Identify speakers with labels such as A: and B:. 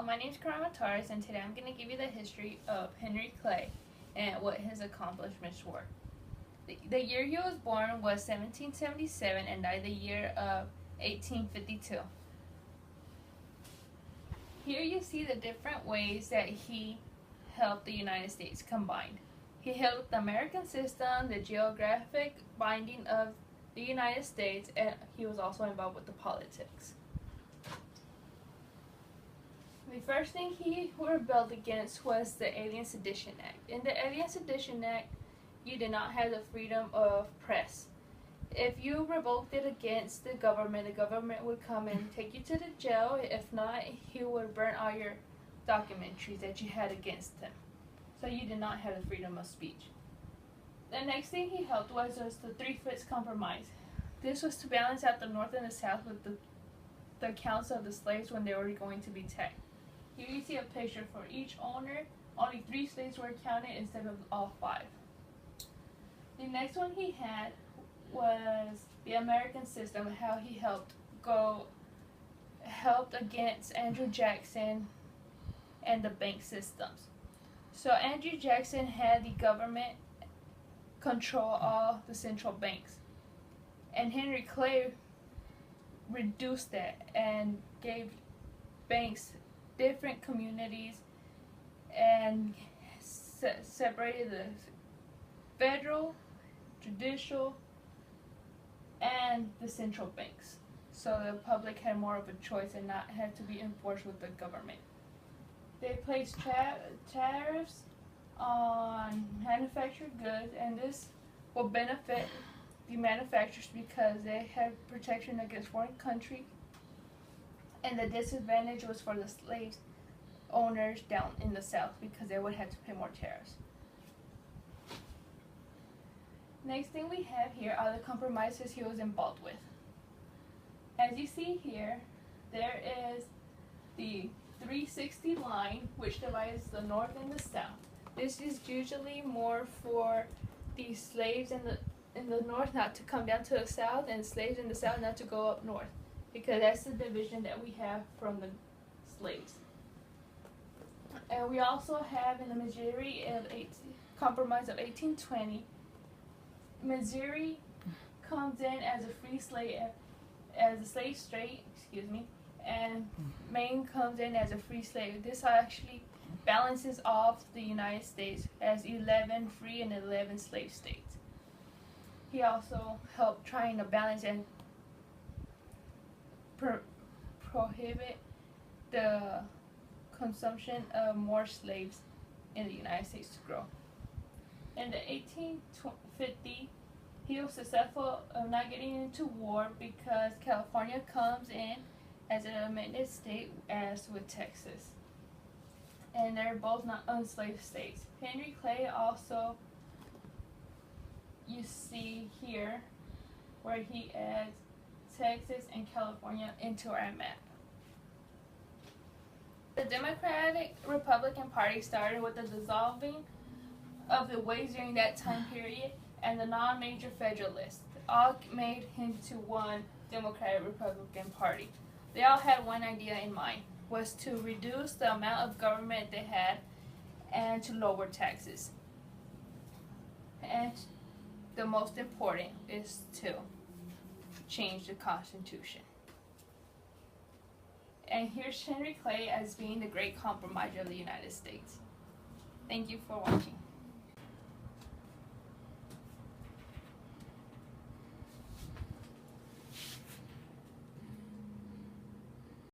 A: my name is Karama Torres, and today I'm going to give you the history of Henry Clay and what his accomplishments were. The year he was born was 1777 and died the year of 1852. Here you see the different ways that he helped the United States combined. He helped the American system, the geographic binding of the United States, and he was also involved with the politics. The first thing he rebelled against was the Alien Sedition Act. In the Alien Sedition Act, you did not have the freedom of press. If you revoked it against the government would come and take you to the jail. If not, he would burn all your documentaries that you had against him. So you did not have the freedom of speech. The next thing he helped was the Three Fifths Compromise. This was to balance out the North and the South with the accounts of the slaves when they were going to be taxed. Here you see a picture for each owner. Only 3 slaves were counted instead of all 5. The next one he had was the American system, how he helped against Andrew Jackson and the bank systems. So Andrew Jackson had the government control all the central banks, and Henry Clay reduced that and gave banks different communities and separated the federal, judicial, and the central banks, so the public had more of a choice and not had to be enforced with the government. They placed tariffs on manufactured goods, and this will benefit the manufacturers because they had protection against foreign countries, and the disadvantage was for the slaves owners down in the South because they would have to pay more tariffs. Next thing we have here are the compromises he was involved with. As you see here, there is the 360 line, which divides the North and the South. This is usually more for the slaves in the North not to come down to the South, and slaves in the South not to go up North, because that's the division that we have from the slaves. And we also have in the Missouri Compromise of 1820, Missouri comes in as a free slave, as a slave state, and Maine comes in as a free slave. This actually balances off the United States as 11 free and 11 slave states. He also helped trying to balance and prohibit the consumption of more slaves in the United States to grow. In the 1850, he was successful of not getting into war because California comes in as an amended state as with Texas, and they're both not enslaved states. Henry Clay also, you see here where he adds Texas and California into our map. The Democratic Republican Party started with the dissolving of the Whigs during that time period, and the non-major Federalists all made into one Democratic Republican Party. They all had one idea in mind, was to reduce the amount of government they had and to lower taxes. And the most important is to change the Constitution. And here's Henry Clay as being the great compromiser of the United States. Thank you for watching.